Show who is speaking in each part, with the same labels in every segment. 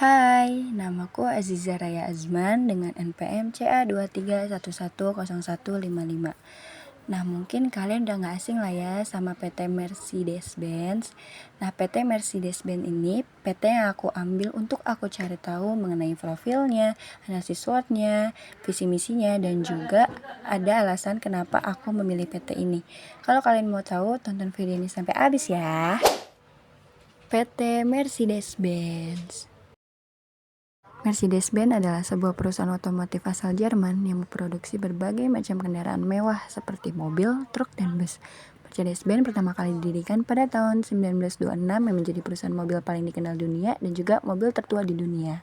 Speaker 1: Hai, namaku Aziza Raya Azman dengan NPM CA23110155. Nah, mungkin kalian udah gak asing lah ya sama PT Mercedes-Benz. Nah, PT Mercedes-Benz ini PT yang aku ambil untuk aku cari tahu mengenai profilnya, analisis SWOT-nya, visi misinya, dan juga ada alasan kenapa aku memilih PT ini. Kalau kalian mau tahu, tonton video ini sampai habis ya. PT Mercedes-Benz. Mercedes-Benz adalah sebuah perusahaan otomotif asal Jerman yang memproduksi berbagai macam kendaraan mewah seperti mobil, truk, dan bus. Mercedes-Benz pertama kali didirikan pada tahun 1926 yang menjadi perusahaan mobil paling dikenal dunia dan juga mobil tertua di dunia.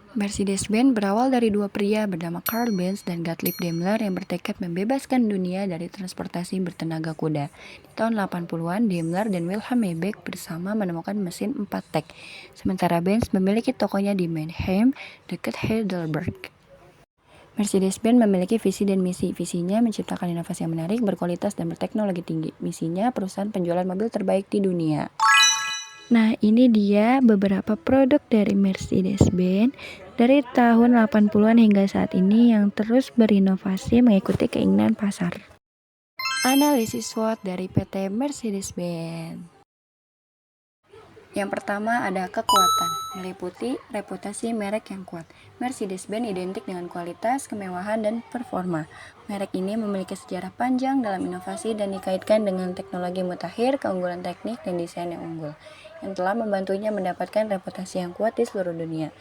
Speaker 1: Mercedes-Benz berawal dari dua pria bernama Karl Benz dan Gottlieb Daimler yang bertekad membebaskan dunia dari transportasi bertenaga kuda. Di tahun 80-an, Daimler dan Wilhelm Maybach bersama menemukan mesin 4-tak. Sementara Benz memiliki tokonya di Mannheim, dekat Heidelberg. Mercedes-Benz memiliki visi dan misi. Visinya menciptakan inovasi yang menarik, berkualitas, dan berteknologi tinggi. Misinya perusahaan penjualan mobil terbaik di dunia. Nah, ini dia beberapa produk dari Mercedes-Benz dari tahun 80-an hingga saat ini yang terus berinovasi mengikuti keinginan pasar. Analisis SWOT dari PT Mercedes-Benz. Yang pertama ada kekuatan, meliputi reputasi merek yang kuat. Mercedes-Benz identik dengan kualitas, kemewahan, dan performa. Merek ini memiliki sejarah panjang dalam inovasi dan dikaitkan dengan teknologi mutakhir, keunggulan teknik, dan desain yang unggul, yang telah membantunya mendapatkan reputasi yang kuat di seluruh dunia.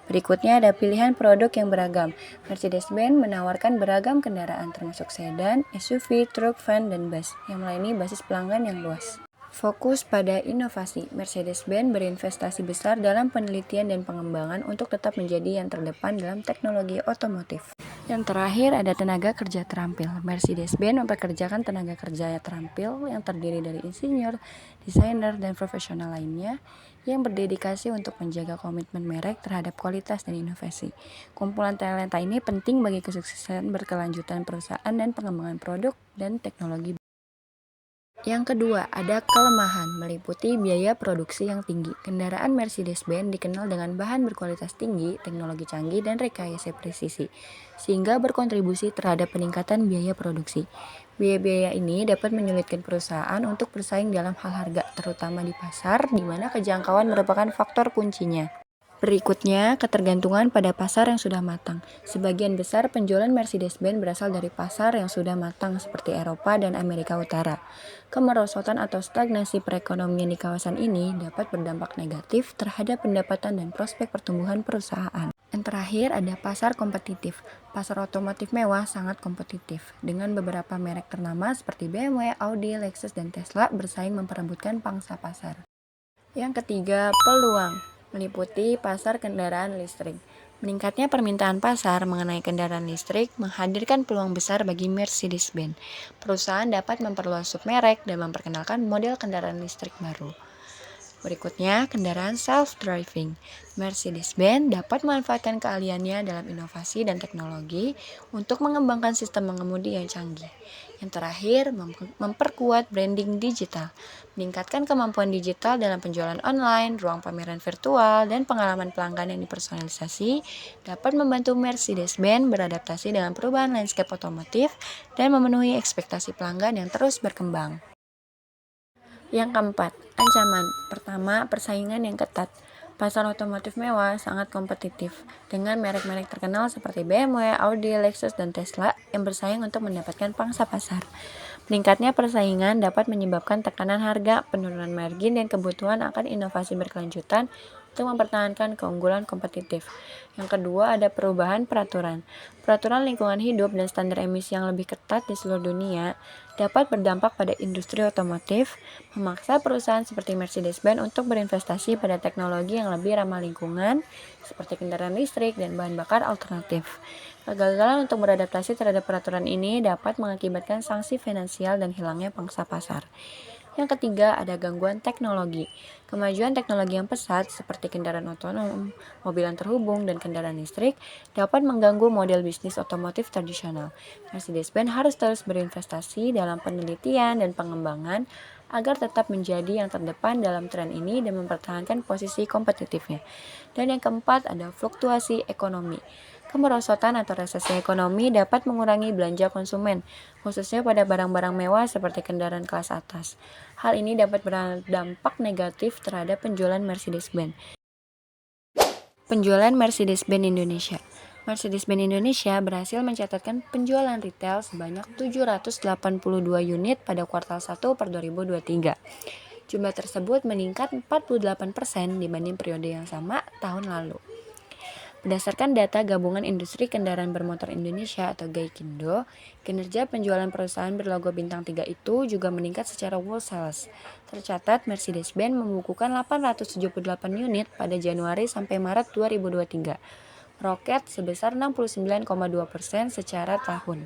Speaker 1: Berikutnya ada pilihan produk yang beragam. Mercedes-Benz menawarkan beragam kendaraan termasuk sedan, SUV, truk, van, dan bus yang melayani basis pelanggan yang luas. Fokus pada inovasi, Mercedes-Benz berinvestasi besar dalam penelitian dan pengembangan untuk tetap menjadi yang terdepan dalam teknologi otomotif. Yang terakhir ada tenaga kerja terampil. Mercedes-Benz mempekerjakan tenaga kerja terampil yang terdiri dari insinyur, desainer, dan profesional lainnya yang berdedikasi untuk menjaga komitmen merek terhadap kualitas dan inovasi. Kumpulan talenta ini penting bagi kesuksesan berkelanjutan perusahaan dan pengembangan produk dan teknologi. Yang kedua, ada kelemahan, meliputi biaya produksi yang tinggi. Kendaraan Mercedes-Benz dikenal dengan bahan berkualitas tinggi, teknologi canggih, dan rekayasa presisi, sehingga berkontribusi terhadap peningkatan biaya produksi. Biaya-biaya ini dapat menyulitkan perusahaan untuk bersaing dalam hal harga, terutama di pasar, di mana kejangkauan merupakan faktor kuncinya. Berikutnya, ketergantungan pada pasar yang sudah matang. Sebagian besar penjualan Mercedes-Benz berasal dari pasar yang sudah matang seperti Eropa dan Amerika Utara. Kemerosotan atau stagnasi perekonomian di kawasan ini dapat berdampak negatif terhadap pendapatan dan prospek pertumbuhan perusahaan. Yang terakhir ada pasar kompetitif. Pasar otomotif mewah sangat kompetitif, dengan beberapa merek ternama seperti BMW, Audi, Lexus, dan Tesla bersaing memperebutkan pangsa pasar. Yang ketiga, peluang, meliputi pasar kendaraan listrik. Meningkatnya permintaan pasar mengenai kendaraan listrik menghadirkan peluang besar bagi Mercedes-Benz. Perusahaan dapat memperluas submerek dan memperkenalkan model kendaraan listrik baru. Berikutnya, kendaraan self-driving. Mercedes-Benz dapat memanfaatkan keahliannya dalam inovasi dan teknologi untuk mengembangkan sistem mengemudi yang canggih. Yang terakhir, memperkuat branding digital. Meningkatkan kemampuan digital dalam penjualan online, ruang pameran virtual, dan pengalaman pelanggan yang dipersonalisasi dapat membantu Mercedes-Benz beradaptasi dengan perubahan landscape otomotif dan memenuhi ekspektasi pelanggan yang terus berkembang. Yang keempat, ancaman. Pertama, persaingan yang ketat. Pasar otomotif mewah sangat kompetitif dengan merek-merek terkenal seperti BMW, Audi, Lexus, dan Tesla yang bersaing untuk mendapatkan pangsa pasar. Meningkatnya persaingan dapat menyebabkan tekanan harga, penurunan margin, dan kebutuhan akan inovasi berkelanjutan untuk mempertahankan keunggulan kompetitif. Yang kedua, ada perubahan peraturan. Peraturan lingkungan hidup dan standar emisi yang lebih ketat di seluruh dunia dapat berdampak pada industri otomotif, memaksa perusahaan seperti Mercedes-Benz untuk berinvestasi pada teknologi yang lebih ramah lingkungan, seperti kendaraan listrik dan bahan bakar alternatif. Kegagalan untuk beradaptasi terhadap peraturan ini dapat mengakibatkan sanksi finansial dan hilangnya pangsa pasar. Yang ketiga, ada gangguan teknologi. Kemajuan teknologi yang pesat seperti kendaraan otonom, mobil yang terhubung, dan kendaraan listrik dapat mengganggu model bisnis otomotif tradisional. Mercedes-Benz harus terus berinvestasi dalam penelitian dan pengembangan agar tetap menjadi yang terdepan dalam tren ini dan mempertahankan posisi kompetitifnya. Dan yang keempat ada fluktuasi ekonomi. Kemerosotan atau resesi ekonomi dapat mengurangi belanja konsumen, khususnya pada barang-barang mewah seperti kendaraan kelas atas. Hal ini dapat berdampak negatif terhadap penjualan Mercedes-Benz. Penjualan Mercedes-Benz Indonesia. Mercedes-Benz Indonesia berhasil mencatatkan penjualan retail sebanyak 782 unit pada kuartal 1 per 2023. Jumlah tersebut meningkat 48% dibanding periode yang sama tahun lalu. Berdasarkan data Gabungan Industri Kendaraan Bermotor Indonesia atau GAIKINDO, kinerja penjualan perusahaan berlogo bintang 3 itu juga meningkat secara wholesale. Tercatat Mercedes-Benz membukukan 878 unit pada Januari sampai Maret 2023, meroket sebesar 69,2% secara tahun.